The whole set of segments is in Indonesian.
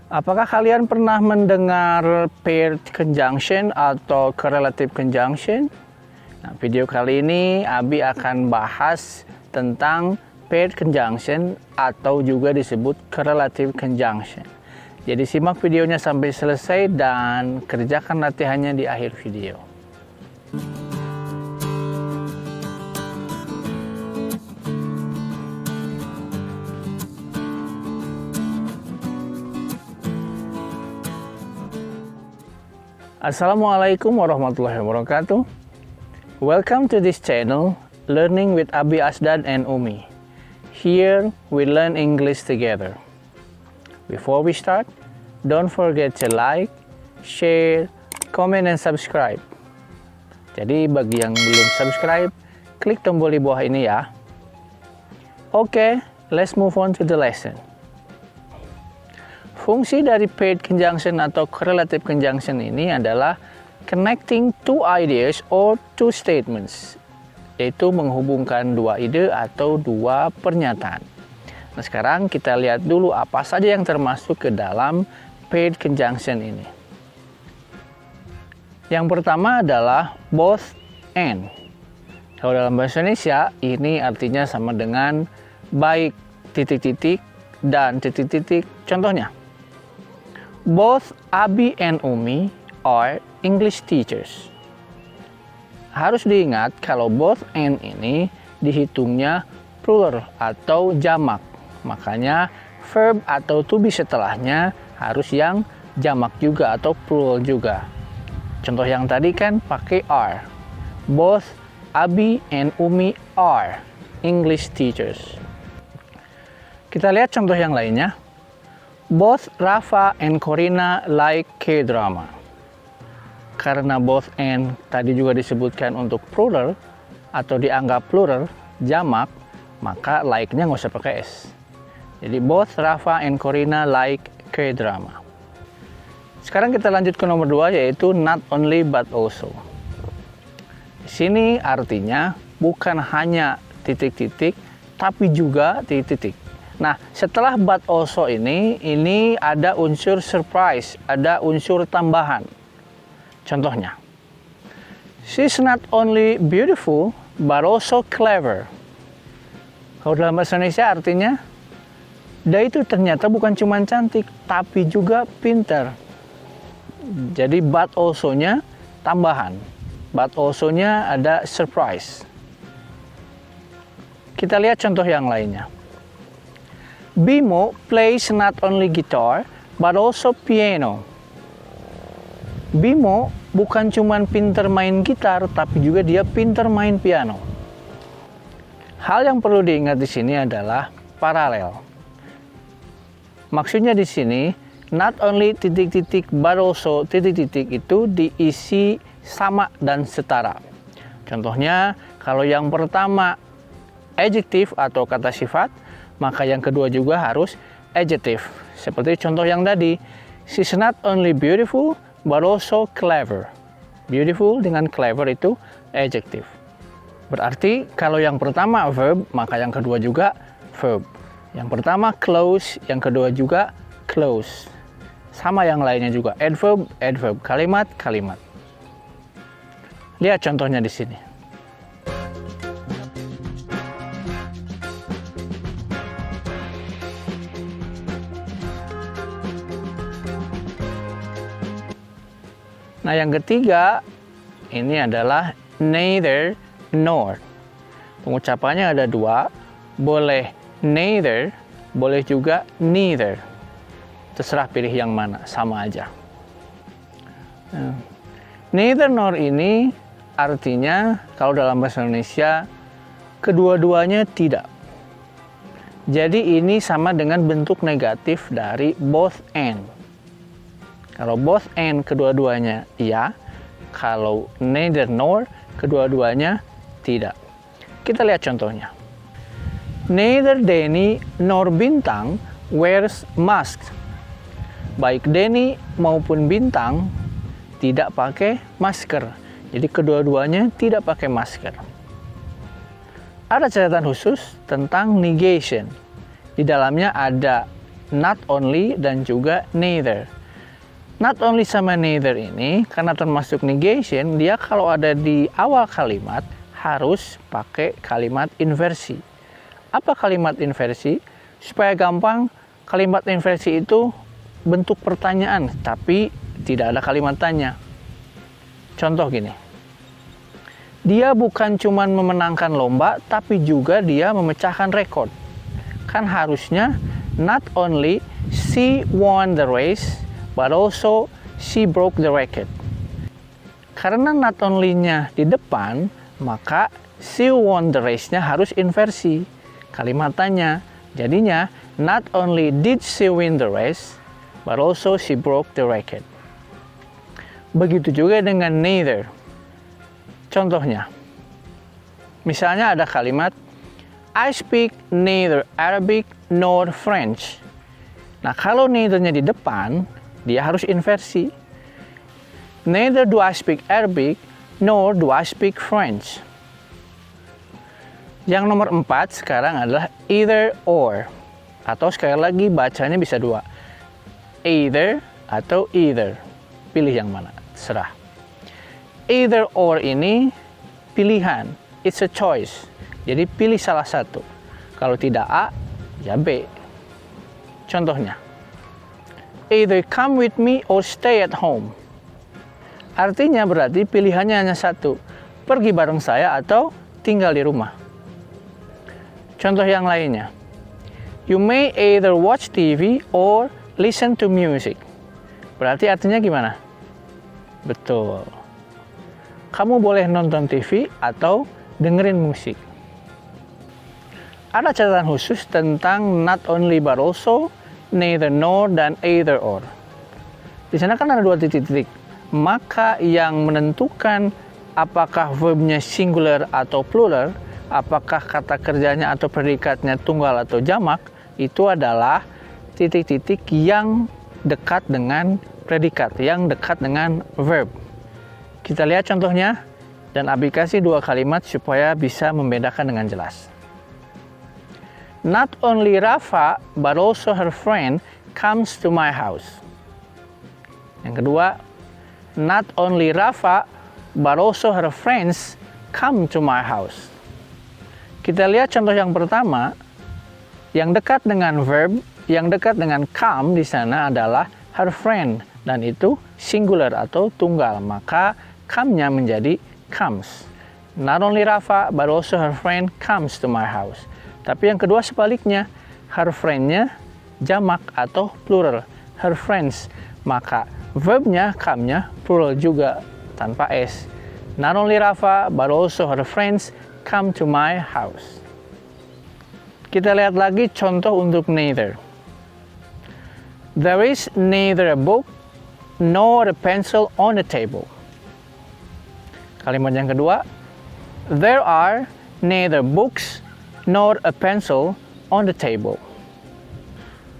Apakah kalian pernah mendengar paired conjunction atau correlative conjunction? Nah, video kali ini Abi akan bahas tentang paired conjunction atau juga disebut correlative conjunction. Jadi simak videonya sampai selesai dan kerjakan latihannya di akhir video. Assalamualaikum warahmatullahi wabarakatuh. Welcome to this channel, Learning with Abi Asdad and Umi. Here we learn English together. Before we start, don't forget to like, share, comment, and subscribe. Jadi bagi yang belum subscribe, klik tombol di bawah ini ya. Okay, let's move on to the lesson. Fungsi dari paired conjunction atau correlative conjunction ini adalah connecting two ideas or two statements, yaitu menghubungkan dua ide atau dua pernyataan. Nah, sekarang kita lihat dulu apa saja yang termasuk ke dalam paired conjunction ini. Yang pertama adalah both and. Kalau dalam bahasa Indonesia, ini artinya sama dengan baik titik-titik dan titik-titik. Contohnya, both Abi and Umi are English teachers. Harus diingat kalau both and ini dihitungnya plural atau jamak. Makanya verb atau to be setelahnya harus yang jamak juga atau plural juga. Contoh yang tadi kan pakai are. Both Abi and Umi are English teachers. Kita lihat contoh yang lainnya. Both Rafa and Corina like K-drama. Karena both and tadi juga disebutkan untuk plural atau dianggap plural, jamak, maka like-nya nggak usah pakai S. Jadi both Rafa and Corina like K-drama. Sekarang kita lanjut ke nomor 2, yaitu not only but also. Di sini artinya bukan hanya titik-titik, tapi juga titik-titik. Nah, setelah but also ini ada unsur surprise, ada unsur tambahan. Contohnya, she's not only beautiful, but also clever. Kalau dalam bahasa Indonesia artinya, dia itu ternyata bukan cuma cantik, tapi juga pintar. Jadi but also-nya tambahan. But also-nya ada surprise. Kita lihat contoh yang lainnya. Bimo plays not only guitar, but also piano. Bimo bukan cuma pinter main gitar, tapi juga dia pinter main piano. Hal yang perlu diingat di sini adalah paralel. Maksudnya di sini, not only titik-titik, but also titik-titik itu diisi sama dan setara. Contohnya, kalau yang pertama adjektif atau kata sifat, maka yang kedua juga harus adjective. Seperti contoh yang tadi, she's not only beautiful, but also clever. Beautiful dengan clever itu adjective. Berarti kalau yang pertama verb, maka yang kedua juga verb. Yang pertama close, yang kedua juga close. Sama yang lainnya juga, adverb, adverb, kalimat, kalimat. Lihat contohnya di sini. Nah, yang ketiga ini adalah neither nor. Pengucapannya ada dua, boleh neither, boleh juga neither. Terserah pilih yang mana, sama aja. Nah, neither nor ini artinya kalau dalam bahasa Indonesia kedua-duanya tidak. Jadi ini sama dengan bentuk negatif dari both and. Kalau both and kedua-duanya iya, kalau neither nor kedua-duanya tidak. Kita lihat contohnya. Neither Denny nor Bintang wears mask. Baik Denny maupun Bintang tidak pakai masker. Jadi kedua-duanya tidak pakai masker. Ada catatan khusus tentang negation. Di dalamnya ada not only dan juga neither. Not only sama neither ini, karena termasuk negation, dia kalau ada di awal kalimat harus pakai kalimat inversi. Apa kalimat inversi? Supaya gampang, kalimat inversi itu bentuk pertanyaan, tapi tidak ada kalimat tanya. Contoh gini, dia bukan cuma memenangkan lomba, tapi juga dia memecahkan rekor. Kan harusnya, not only she won the race, but also she broke the record. Karena not only-nya di depan, maka she won the race-nya harus inversi. Kalimat tanya. Jadinya, not only did she win the race, but also she broke the record. Begitu juga dengan neither. Contohnya, misalnya ada kalimat, I speak neither Arabic nor French. Nah, kalau neither-nya di depan, dia harus inversi. Neither do I speak Arabic, nor do I speak French. Yang nomor 4 sekarang adalah either or. Atau sekali lagi bacanya bisa dua. Either atau either. Pilih yang mana, serah. Either or ini pilihan. It's a choice. Jadi pilih salah satu. Kalau tidak A, ya B. Contohnya, either come with me or stay at home. Artinya berarti pilihannya hanya satu, pergi bareng saya atau tinggal di rumah. Contoh yang lainnya, you may either watch TV or listen to music. Berarti artinya gimana? Betul. Kamu boleh nonton TV atau dengerin musik. Ada catatan khusus tentang not only but also, neither nor, dan either or. Di sana kan ada dua titik-titik. Maka yang menentukan apakah verbnya singular atau plural, apakah kata kerjanya atau predikatnya tunggal atau jamak, itu adalah titik-titik yang dekat dengan predikat, yang dekat dengan verb. Kita lihat contohnya, dan Abi kasih dua kalimat supaya bisa membedakan dengan jelas. Not only Rafa, but also her friend comes to my house. Yang kedua, not only Rafa, but also her friends come to my house. Kita lihat contoh yang pertama, yang dekat dengan verb, yang dekat dengan come di sana adalah her friend, dan itu singular atau tunggal, maka come-nya menjadi comes. Not only Rafa, but also her friend comes to my house. Tapi yang kedua sebaliknya, her friend-nya jamak atau plural, her friends, maka verbnya, come-nya plural juga tanpa S. Not only Rafa, but also her friends come to my house. Kita lihat lagi contoh untuk neither. There is neither a book nor a pencil on the table. Kalimat yang kedua, there are neither books nor a pencil on the table.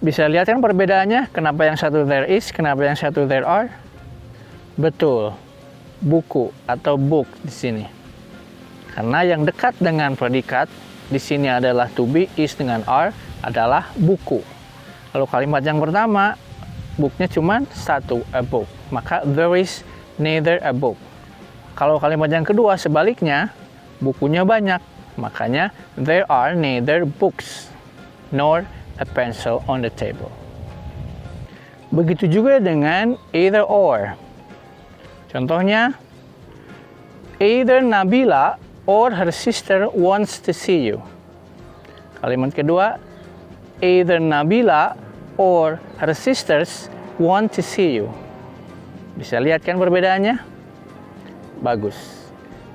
Bisa lihat kan perbedaannya? Kenapa yang satu there is, kenapa yang satu there are? Betul, buku atau book di sini. Karena yang dekat dengan predikat di sini adalah to be, is dengan are adalah buku. Kalau kalimat yang pertama, booknya cuma satu, a book. Maka there is neither a book. Kalau kalimat yang kedua sebaliknya, bukunya banyak. Makanya there are neither books nor a pencil on the table. Begitu juga dengan either or. Contohnya, either Nabila or her sister wants to see you. Kalimat kedua, either Nabila or her sisters want to see you. Bisa lihat kan perbedaannya? Bagus.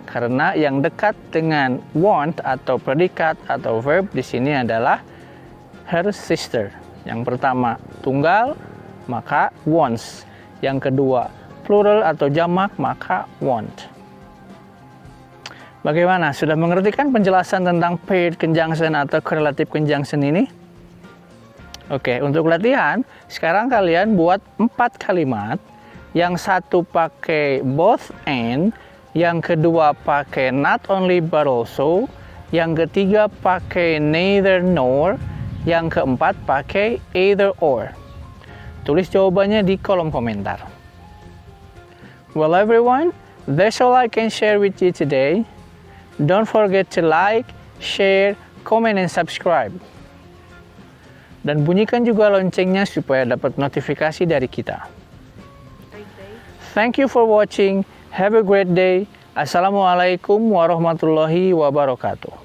Karena yang dekat dengan want atau predikat atau verb di sini adalah her sister. Yang pertama tunggal, maka wants. Yang kedua plural atau jamak, maka want. Bagaimana? Sudah mengerti kan penjelasan tentang paired conjunction atau correlative conjunction ini? Oke, untuk latihan, sekarang kalian buat 4 kalimat. Yang satu pakai both and, yang kedua pakai not only but also, yang ketiga pakai neither nor, Yang keempat, pakai either or. Tulis jawabannya di kolom komentar. Well everyone, that's all I can share with you today. Don't forget to like, share, comment, and subscribe. Dan bunyikan juga loncengnya supaya dapat notifikasi dari kita. Thank you for watching. Have a great day. Assalamualaikum warahmatullahi wabarakatuh.